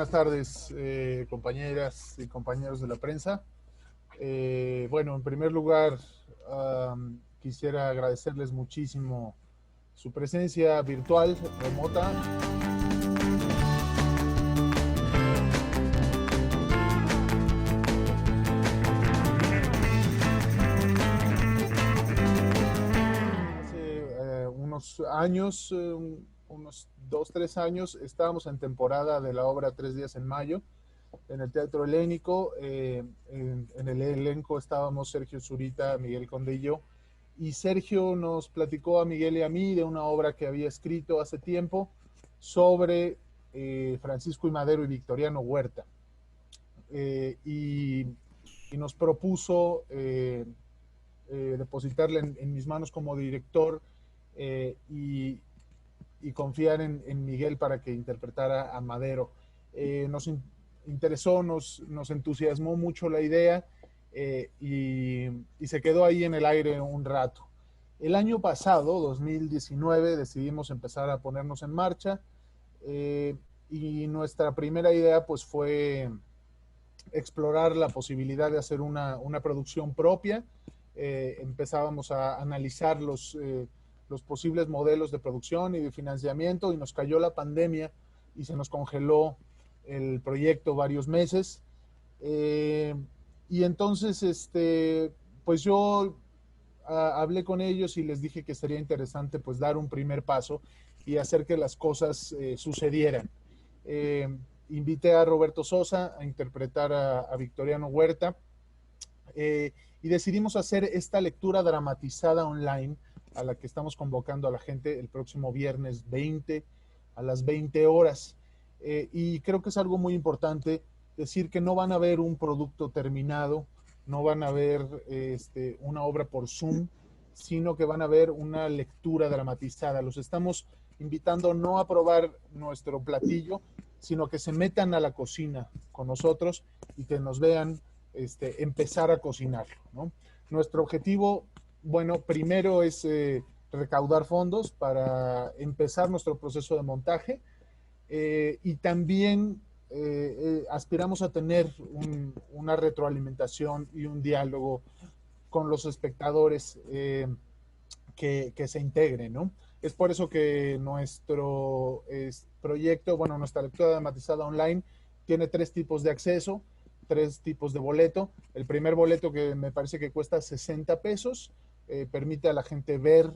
Buenas tardes, compañeras y compañeros de la prensa. Bueno, en primer lugar, quisiera agradecerles muchísimo su presencia virtual, remota. Hace unos años, unos 2, 3 años, estábamos en temporada de la obra Tres Días en Mayo, en el Teatro Helénico. En el elenco estábamos Sergio Zurita, Miguel Condillo, y Sergio nos platicó a Miguel y a mí de una obra que había escrito hace tiempo sobre Francisco I. Madero y Victoriano Huerta. Eh, y, y, nos propuso depositarle en mis manos como director, y confiar en Miguel para que interpretara a Madero. Nos interesó, nos entusiasmó mucho la idea, y se quedó ahí en el aire un rato. El año pasado, 2019, decidimos empezar a ponernos en marcha, y nuestra primera idea pues fue explorar la posibilidad de hacer una producción propia. Empezábamos a analizar los posibles modelos de producción y de financiamiento, y nos cayó la pandemia y se nos congeló el proyecto varios meses. Eh, y entonces, pues yo hablé con ellos y les dije que sería interesante pues dar un primer paso y hacer que las cosas sucedieran. Eh, Invité a Roberto Sosa a interpretar a Victoriano Huerta, eh, y decidimos hacer esta lectura dramatizada online a la que estamos convocando a la gente el próximo viernes 20 a las 20 horas. Y creo que es algo muy importante decir que no van a ver un producto terminado, no van a ver una obra por Zoom, sino que van a ver una lectura dramatizada. Los estamos invitando no a probar nuestro platillo, sino que se metan a la cocina con nosotros y que nos vean empezar a cocinarlo, ¿no? Nuestro objetivo, bueno, primero es recaudar fondos para empezar nuestro proceso de montaje, y también aspiramos a tener una retroalimentación y un diálogo con los espectadores, que se integren, ¿no? Es por eso que nuestro proyecto, bueno, nuestra lectura dramatizada online tiene 3 tipos de acceso, 3 tipos de boleto. El primer boleto, que me parece que cuesta 60 pesos, permite a la gente ver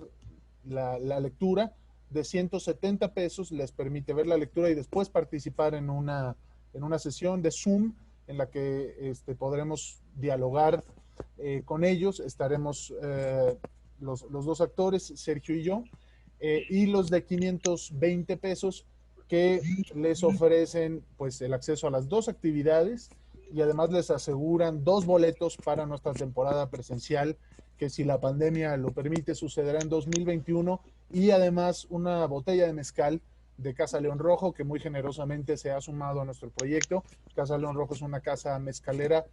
la lectura. De 170 pesos les permite ver la lectura y después participar en una sesión de Zoom en la que podremos dialogar con ellos. Estaremos los dos actores, Sergio y yo, y los de 520 pesos que les ofrecen pues el acceso a las dos actividades, y además les aseguran 2 boletos para nuestra temporada presencial, que si la pandemia lo permite sucederá en 2021, y además una botella de mezcal de Casa León Rojo, que muy generosamente se ha sumado a nuestro proyecto. Casa León Rojo es una casa mezcalera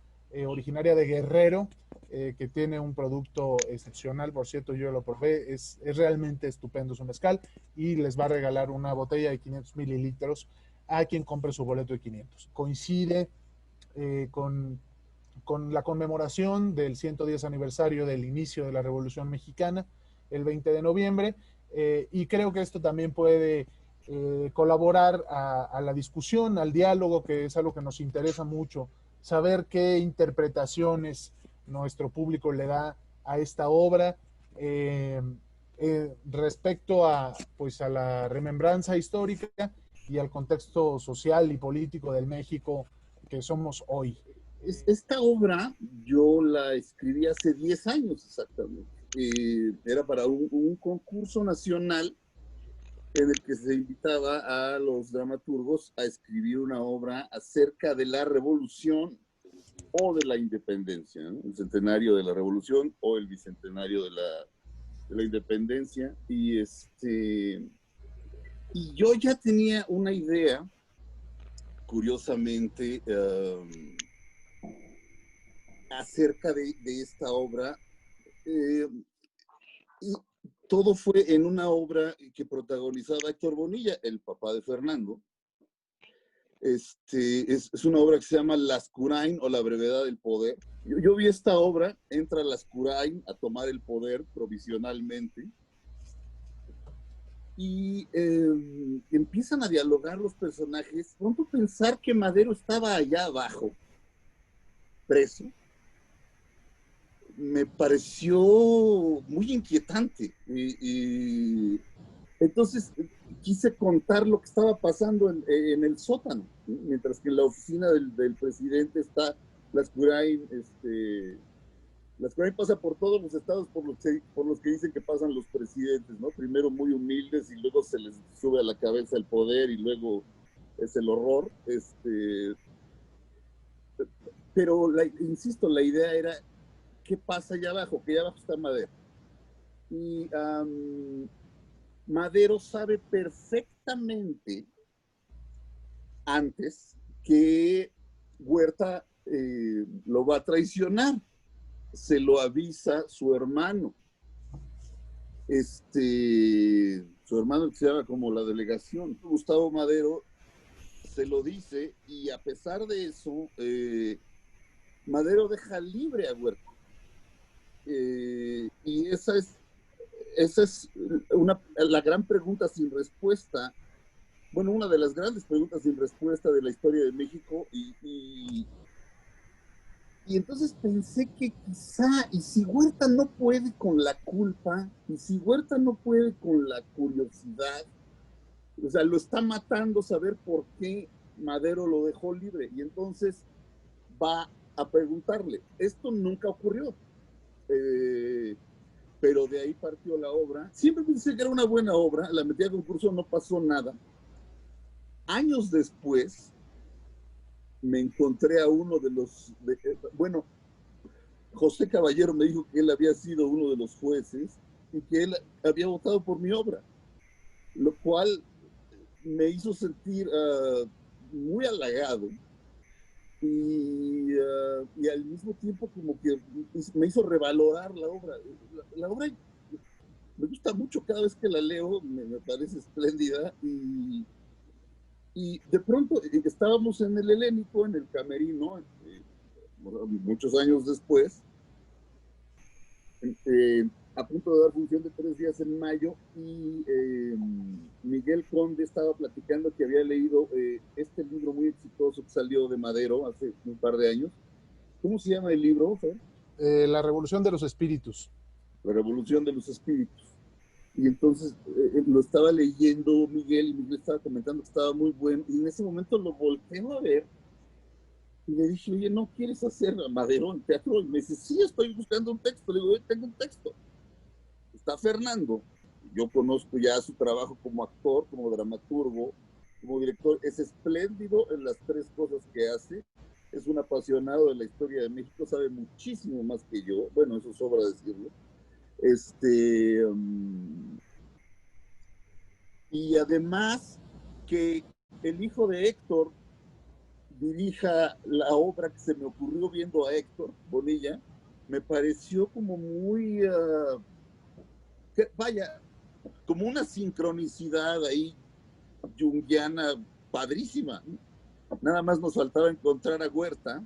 originaria de Guerrero, que tiene un producto excepcional. Por cierto, yo lo probé, es realmente estupendo su mezcal, y les va a regalar una botella de 500 mililitros a quien compre su boleto de 500. Coincide con la conmemoración del 110 aniversario del inicio de la Revolución Mexicana, el 20 de noviembre, y creo que esto también puede colaborar a la discusión, al diálogo, que es algo que nos interesa mucho, saber qué interpretaciones nuestro público le da a esta obra, eh, respecto pues, a la remembranza histórica y al contexto social y político del México que somos hoy. Esta obra yo la escribí hace 10 años exactamente. Era para un concurso nacional en el que se invitaba a los dramaturgos a escribir una obra acerca de la revolución o de la independencia, ¿no? El centenario de la revolución o el bicentenario de la independencia. Y yo ya tenía una idea, curiosamente, acerca de esta obra. Eh, y todo fue en una obra que protagonizaba Héctor Bonilla, el papá de Fernando. Es una obra que se llama Lascurain o La brevedad del poder. Yo vi esta obra, entra Lascurain a tomar el poder provisionalmente y empiezan a dialogar los personajes. Pronto pensar que Madero estaba allá abajo, preso, me pareció muy inquietante. Entonces quise contar lo que estaba pasando en el sótano, ¿sí? Mientras que en la oficina del presidente está Lascurain. Lascurain pasa por todos los estados por los que dicen que pasan los presidentes, ¿no? Primero muy humildes y luego se les sube a la cabeza el poder y luego es el horror. Pero insisto, la idea era qué pasa allá abajo, que allá abajo está Madero. Y Madero sabe perfectamente antes que Huerta lo va a traicionar. Se lo avisa su hermano. Su hermano, que se llama como la delegación, Gustavo Madero, se lo dice, y a pesar de eso, Madero deja libre a Huerta. Y esa es la gran pregunta sin respuesta, bueno, una de las grandes preguntas sin respuesta de la historia de México, y entonces pensé que quizá, y si Huerta no puede con la culpa, y si Huerta no puede con la curiosidad, o sea, lo está matando saber por qué Madero lo dejó libre, y entonces va a preguntarle. Esto nunca ocurrió, pero de ahí partió la obra. Siempre pensé que era una buena obra, la metí a concurso, no pasó nada. Años después, me encontré a uno de los, bueno, José Caballero me dijo que él había sido uno de los jueces y que él había votado por mi obra, lo cual me hizo sentir muy halagado y al mismo tiempo como que me hizo revalorar la obra. La obra me gusta mucho cada vez que la leo, me parece espléndida y de pronto estábamos en el Helénico, en el camerino, muchos años después, a punto de dar función de 3 días en mayo, y Miguel Conde estaba platicando que había leído este libro muy exitoso que salió de Madero hace un par de años. ¿Cómo se llama el libro, Fer? La Revolución de los Espíritus. La Revolución de los Espíritus. Y entonces lo estaba leyendo Miguel, y Miguel estaba comentando que estaba muy bueno, y en ese momento lo volteo a ver y le dije, oye, ¿no quieres hacer Madero en teatro? Y me dice, sí, estoy buscando un texto. Le digo, tengo un texto. Está Fernando, yo conozco ya su trabajo como actor, como dramaturgo, como director, es espléndido en las 3 cosas que hace, es un apasionado de la historia de México, sabe muchísimo más que yo, bueno, eso sobra decirlo. Y además que el hijo de Héctor dirija la obra que se me ocurrió viendo a Héctor Bonilla, me pareció como muy, vaya, como una sincronicidad ahí junguiana padrísima. Nada más nos faltaba encontrar a Huerta,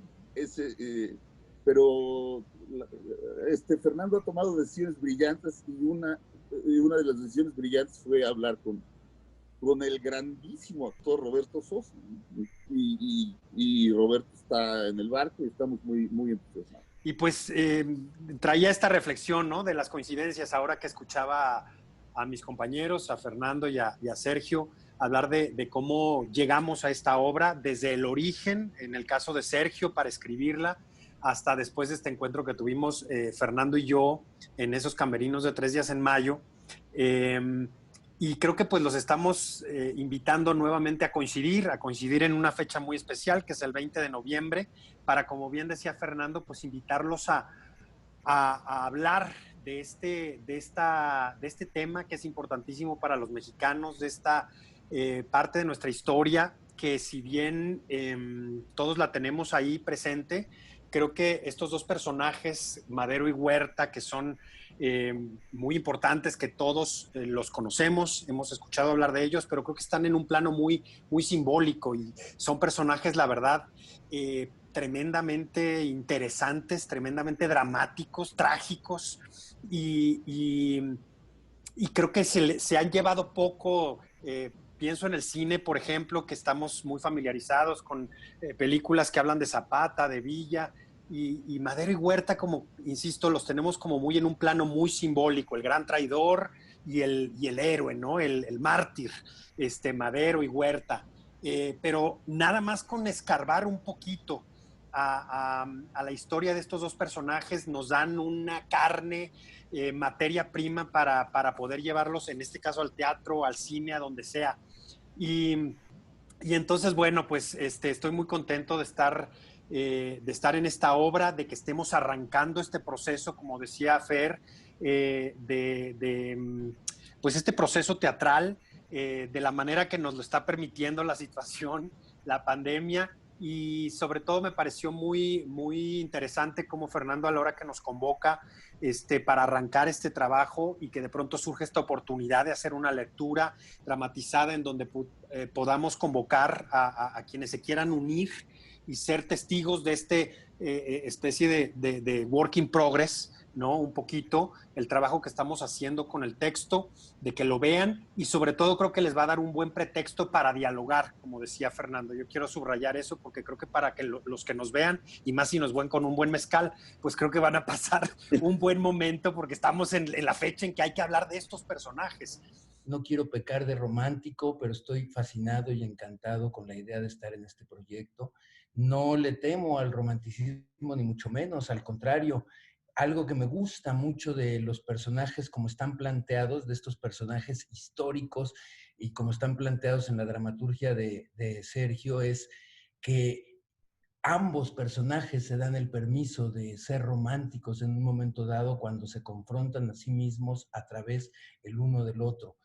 pero Fernando ha tomado decisiones brillantes, y una de las decisiones brillantes fue hablar con el grandísimo actor Roberto Sosa, y Roberto está en el barco y estamos muy, muy entusiasmados. Y pues traía esta reflexión, ¿no?, de las coincidencias, ahora que escuchaba a mis compañeros, a Fernando y a Sergio, hablar de cómo llegamos a esta obra, desde el origen, en el caso de Sergio, para escribirla, hasta después de este encuentro que tuvimos Fernando y yo en esos camerinos de 3 días en mayo. Y creo que pues los estamos invitando nuevamente a coincidir en una fecha muy especial, que es el 20 de noviembre, para, como bien decía Fernando, pues invitarlos a hablar de este tema que es importantísimo para los mexicanos, de esta parte de nuestra historia, que si bien todos la tenemos ahí presente, creo que estos dos personajes, Madero y Huerta, que son muy importantes, que todos los conocemos, hemos escuchado hablar de ellos, pero creo que están en un plano muy, muy simbólico y son personajes, la verdad, tremendamente interesantes, tremendamente dramáticos, trágicos y creo que se han llevado poco. Pienso en el cine, por ejemplo, que estamos muy familiarizados con películas que hablan de Zapata, de Villa, y Madero y Huerta, como, insisto, los tenemos como muy en un plano muy simbólico, el gran traidor y el héroe, ¿no? El mártir, Madero y Huerta. Pero nada más con escarbar un poquito a la historia de estos dos personajes nos dan una carne, materia prima para poder llevarlos, en este caso al teatro, al cine, a donde sea. Y, y entonces, bueno, pues estoy muy contento de estar en esta obra, de que estemos arrancando este proceso, como decía Fer, pues este proceso teatral, de la manera que nos lo está permitiendo la situación, la pandemia, y sobre todo me pareció muy, muy interesante como Fernando a la hora que nos convoca para arrancar este trabajo y que de pronto surge esta oportunidad de hacer una lectura dramatizada en donde podamos convocar a quienes se quieran unir y ser testigos de especie de work in progress, ¿no? Un poquito el trabajo que estamos haciendo con el texto, de que lo vean y sobre todo creo que les va a dar un buen pretexto para dialogar, como decía Fernando. Yo quiero subrayar eso porque creo que para que los que nos vean, y más si nos ven con un buen mezcal, pues creo que van a pasar un buen momento porque estamos en la fecha en que hay que hablar de estos personajes. No quiero pecar de romántico, pero estoy fascinado y encantado con la idea de estar en este proyecto. No le temo al romanticismo, ni mucho menos, al contrario. Algo que me gusta mucho de los personajes como están planteados, de estos personajes históricos y como están planteados en la dramaturgia de Sergio, es que ambos personajes se dan el permiso de ser románticos en un momento dado cuando se confrontan a sí mismos a través el uno del otro.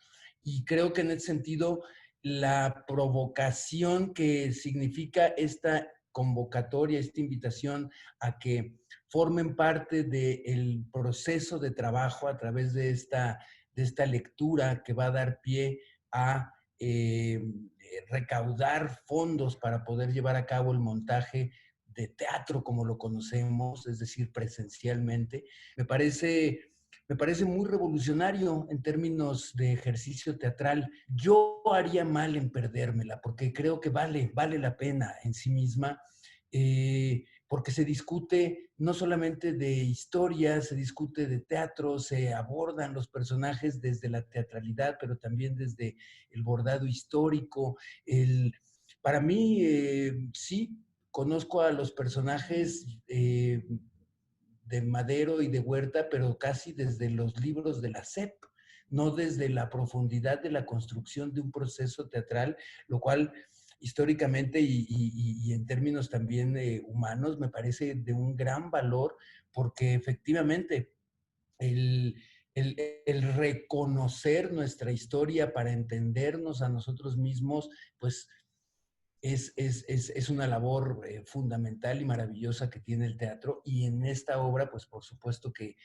Y creo que en ese sentido, la provocación que significa esta convocatoria, esta invitación a que formen parte del proceso de trabajo a través de esta lectura que va a dar pie a recaudar fondos para poder llevar a cabo el montaje de teatro como lo conocemos, es decir, presencialmente. Me parece muy revolucionario en términos de ejercicio teatral. Yo haría mal en perdérmela porque creo que vale la pena en sí misma, porque se discute no solamente de historia, se discute de teatro, se abordan los personajes desde la teatralidad, pero también desde el bordado histórico. Para mí, sí, conozco a los personajes de Madero y de Huerta, pero casi desde los libros de la SEP, no desde la profundidad de la construcción de un proceso teatral, lo cual históricamente y en términos también humanos me parece de un gran valor, porque efectivamente el, el reconocer nuestra historia para entendernos a nosotros mismos, pues es una labor fundamental y maravillosa que tiene el teatro, y en esta obra, pues por supuesto que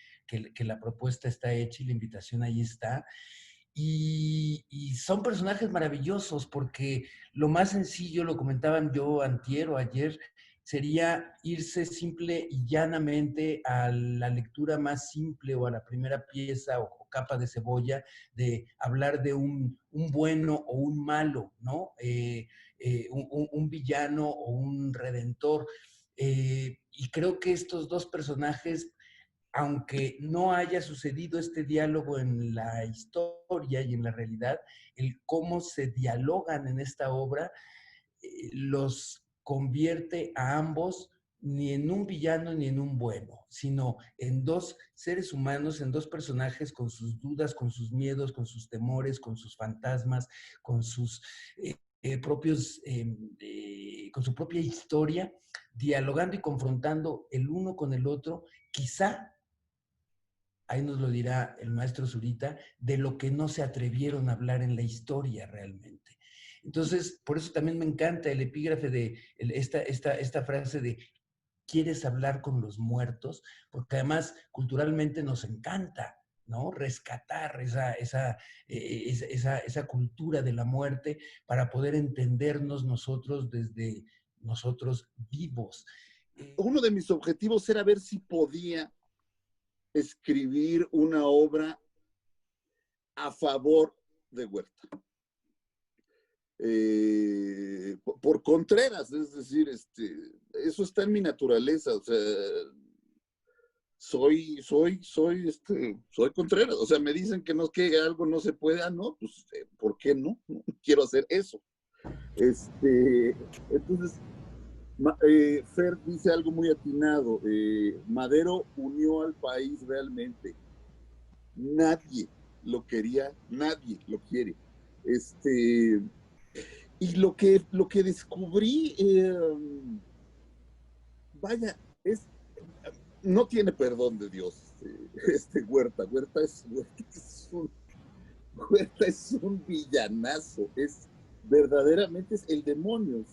la propuesta está hecha y la invitación ahí está. Y son personajes maravillosos porque lo más sencillo, lo comentaban yo antier o ayer, sería irse simple y llanamente a la lectura más simple o a la primera pieza o capa de cebolla de hablar de un bueno o un malo, ¿no? Un villano o un redentor. Y creo que estos dos personajes, aunque no haya sucedido este diálogo en la historia y en la realidad, el cómo se dialogan en esta obra los convierte a ambos ni en un villano ni en un bueno, sino en dos seres humanos, en dos personajes con sus dudas, con sus miedos, con sus temores, con sus fantasmas, con sus con su propia historia, dialogando y confrontando el uno con el otro, quizá, ahí nos lo dirá el maestro Zurita, de lo que no se atrevieron a hablar en la historia realmente. Entonces, por eso también me encanta el epígrafe de esta frase de quieres hablar con los muertos, porque además culturalmente nos encanta, ¿no? Rescatar esa cultura de la muerte para poder entendernos nosotros desde nosotros vivos. Uno de mis objetivos era ver si podía escribir una obra a favor de Huerta. Por Contreras, es decir, eso está en mi naturaleza, o sea, soy Contreras, o sea, me dicen que algo no se puede, no, pues, ¿por qué no? Quiero hacer eso. Entonces, Fer dice algo muy atinado, Madero unió al país realmente, nadie lo quería, nadie lo quiere. Y lo que descubrí, vaya, no tiene perdón de Dios, Huerta. Huerta es un villanazo, verdaderamente es el demonio.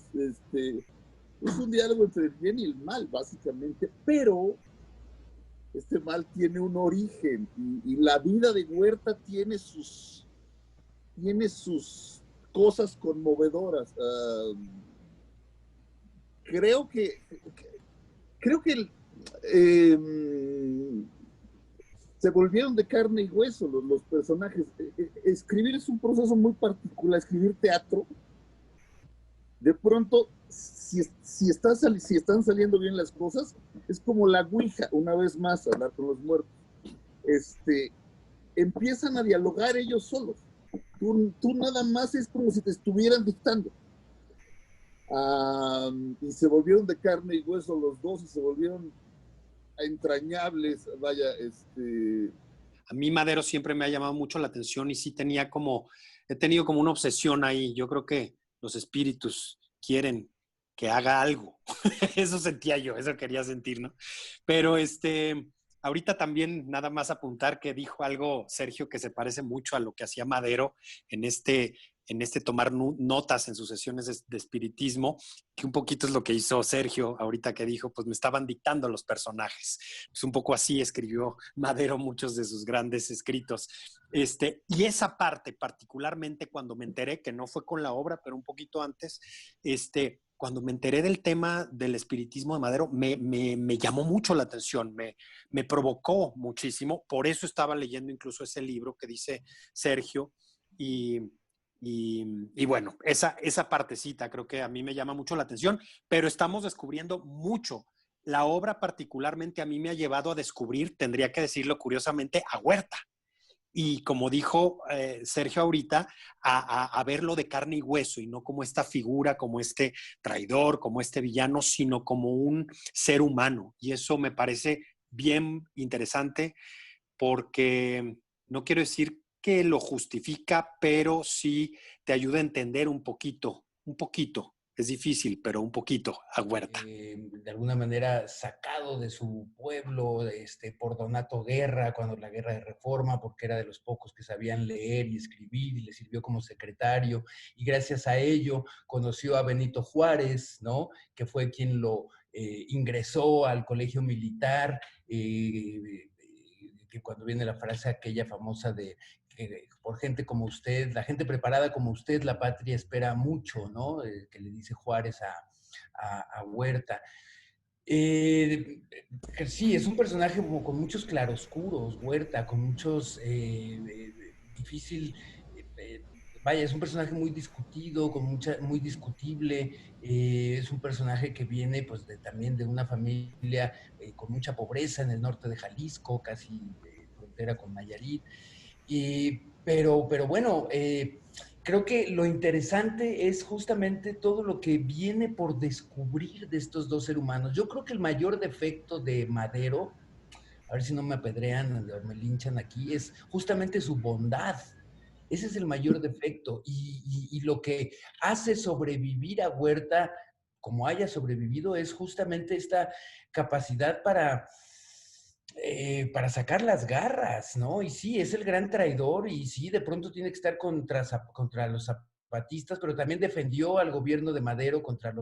Es un diálogo entre el bien y el mal, básicamente, pero este mal tiene un origen y la vida de Huerta tiene sus cosas conmovedoras. Creo que se volvieron de carne y hueso los personajes. Escribir es un proceso muy particular. Escribir teatro, de pronto, si están saliendo bien las cosas, es como la ouija, una vez más, hablar con los muertos. Empiezan a dialogar ellos solos. Tú nada más es como si te estuvieran dictando. Y se volvieron de carne y hueso los dos y se volvieron entrañables. Vaya, A mí Madero siempre me ha llamado mucho la atención y sí he tenido como una obsesión ahí. Yo creo que los espíritus quieren que haga algo. Eso sentía yo, eso quería sentir, ¿no? Pero ahorita también nada más apuntar que dijo algo Sergio que se parece mucho a lo que hacía Madero en este tomar notas en sus sesiones de espiritismo, que un poquito es lo que hizo Sergio ahorita que dijo, pues me estaban dictando los personajes. Pues un poco así escribió Madero muchos de sus grandes escritos. Y esa parte, particularmente cuando me enteré, que no fue con la obra, pero un poquito antes, cuando me enteré del tema del espiritismo de Madero, me llamó mucho la atención, me provocó muchísimo. Por eso estaba leyendo incluso ese libro que dice Sergio. Y bueno, esa partecita creo que a mí me llama mucho la atención, pero estamos descubriendo mucho. La obra particularmente a mí me ha llevado a descubrir, tendría que decirlo curiosamente, a Huerta. Y como dijo Sergio ahorita, a verlo de carne y hueso y no como esta figura, como este traidor, como este villano, sino como un ser humano. Y eso me parece bien interesante porque no quiero decir que lo justifica, pero sí te ayuda a entender un poquito. Es difícil, pero un poquito a Huerta. De alguna manera sacado de su pueblo por Donato Guerra, cuando la guerra de Reforma, porque era de los pocos que sabían leer y escribir y le sirvió como secretario. Y gracias a ello conoció a Benito Juárez, ¿no? Que fue quien lo ingresó al colegio militar, que cuando viene la frase aquella famosa de por gente como usted, la gente preparada como usted, la patria espera mucho, ¿no? Que le dice Juárez a Huerta. Sí, es un personaje como con muchos claroscuros, Huerta, con muchos difícil, vaya, es un personaje muy discutido, muy discutible, es un personaje que viene pues también de una familia con mucha pobreza en el norte de Jalisco, casi frontera con Nayarit. Pero bueno, creo que lo interesante es justamente todo lo que viene por descubrir de estos dos seres humanos. Yo creo que el mayor defecto de Madero, a ver si no me apedrean o me linchan aquí, es justamente su bondad. Ese es el mayor defecto. Y lo que hace sobrevivir a Huerta, como haya sobrevivido, es justamente esta capacidad para sacar las garras, ¿no? Y sí, es el gran traidor y sí, de pronto tiene que estar contra los zapatistas, pero también defendió al gobierno de Madero contra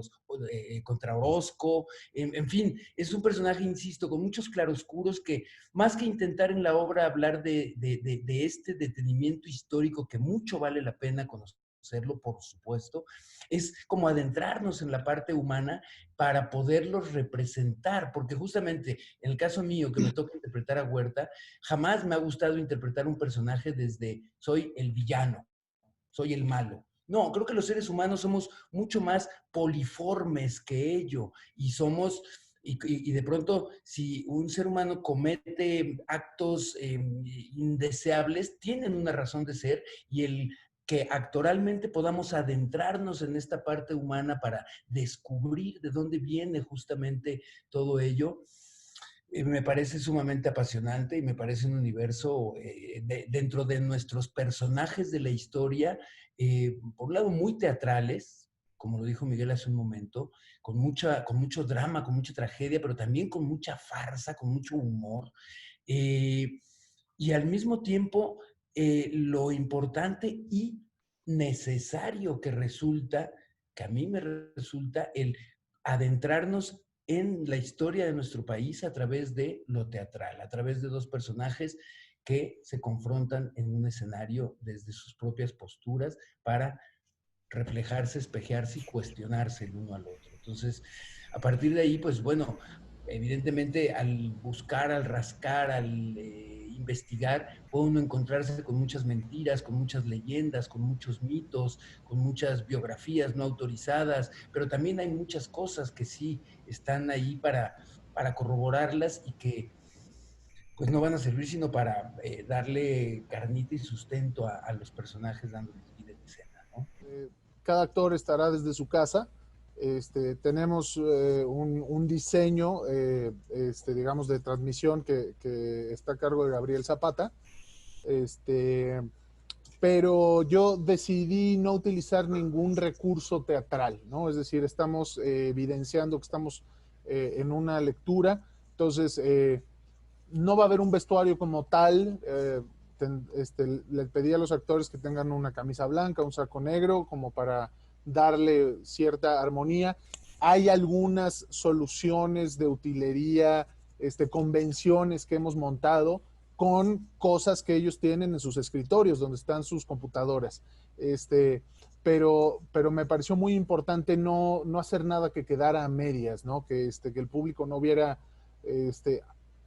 Orozco. En fin, es un personaje, insisto, con muchos claroscuros que, más que intentar en la obra hablar de este detenimiento histórico que mucho vale la pena conocerlo, por supuesto, es como adentrarnos en la parte humana para poderlos representar, porque justamente en el caso mío, que me toca interpretar a Huerta, jamás me ha gustado interpretar un personaje desde soy el villano, soy el malo. No, creo que los seres humanos somos mucho más poliformes que ello y somos... Y de pronto, si un ser humano comete actos indeseables, tienen una razón de ser, y el que actoralmente podamos adentrarnos en esta parte humana para descubrir de dónde viene justamente todo ello, me parece sumamente apasionante y me parece un universo dentro de nuestros personajes de la historia, por un lado muy teatrales, como lo dijo Miguel hace un momento, con mucho drama, con mucha tragedia, pero también con mucha farsa, con mucho humor. Y al mismo tiempo, lo importante y necesario que resulta, que a mí me resulta, el adentrarnos en la historia de nuestro país a través de lo teatral, a través de dos personajes que se confrontan en un escenario desde sus propias posturas para reflejarse, espejearse y cuestionarse el uno al otro. Entonces, a partir de ahí, pues bueno, evidentemente al buscar, al rascar, al investigar, puede uno encontrarse con muchas mentiras, con muchas leyendas, con muchos mitos, con muchas biografías no autorizadas, pero también hay muchas cosas que sí están ahí para corroborarlas y que pues no van a servir sino para darle carnita y sustento a los personajes dándoles vida en escena, ¿no? Cada actor estará desde su casa. Tenemos un diseño, digamos, de transmisión que está a cargo de Gabriel Zapata. Pero yo decidí no utilizar ningún recurso teatral, ¿no? Es decir, estamos evidenciando que estamos en una lectura, entonces no va a haber un vestuario como tal. Le pedí a los actores que tengan una camisa blanca, un saco negro, como para darle cierta armonía. Hay algunas soluciones de utilería, convenciones que hemos montado con cosas que ellos tienen en sus escritorios, donde están sus computadoras. Pero me pareció muy importante no hacer nada que quedara a medias, ¿no? Que el público no viera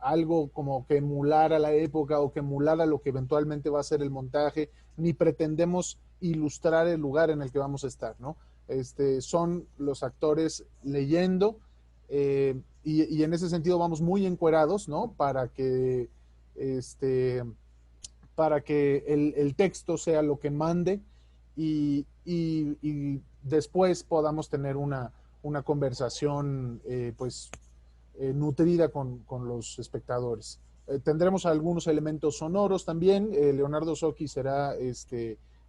algo como que emulara la época o que emulara lo que eventualmente va a ser el montaje, ni pretendemos ilustrar el lugar en el que vamos a estar, ¿no? Son los actores leyendo, y en ese sentido vamos muy encuerados, ¿no? Para que el texto sea lo que mande y después podamos tener una conversación nutrida con los espectadores. Tendremos algunos elementos sonoros también. Leonardo Socchi será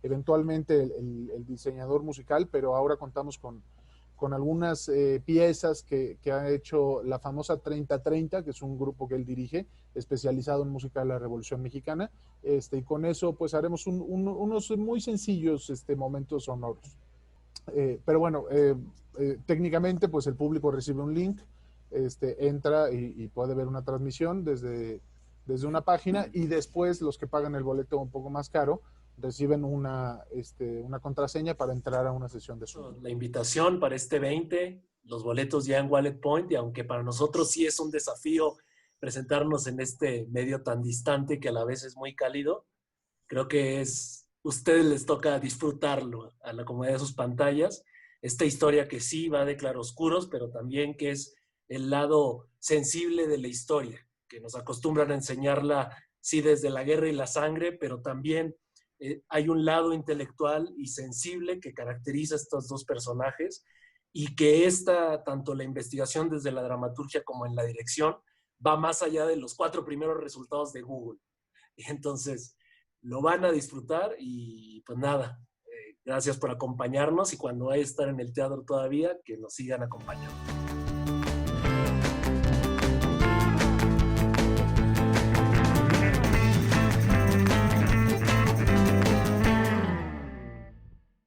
eventualmente el diseñador musical, pero ahora contamos con algunas piezas que ha hecho la famosa 3030, que es un grupo que él dirige, especializado en música de la Revolución Mexicana, y con eso pues haremos unos muy sencillos momentos sonoros. Pero bueno, técnicamente pues el público recibe un link, entra y puede ver una transmisión desde una página, y después los que pagan el boleto un poco más caro reciben una contraseña para entrar a una sesión de Zoom. La invitación para este 20, los boletos ya en Wallet Point, y aunque para nosotros sí es un desafío presentarnos en este medio tan distante que a la vez es muy cálido, creo que ustedes les toca disfrutarlo a la comodidad de sus pantallas, esta historia que sí va de claroscuros, pero también que es el lado sensible de la historia, que nos acostumbran a enseñarla, sí, desde la guerra y la sangre, pero también hay un lado intelectual y sensible que caracteriza a estos dos personajes, y que tanto la investigación desde la dramaturgia como en la dirección, va más allá de los 4 primeros resultados de Google. Y entonces lo van a disfrutar y pues nada, gracias por acompañarnos, y cuando vaya a estar en el teatro todavía, que nos sigan acompañando.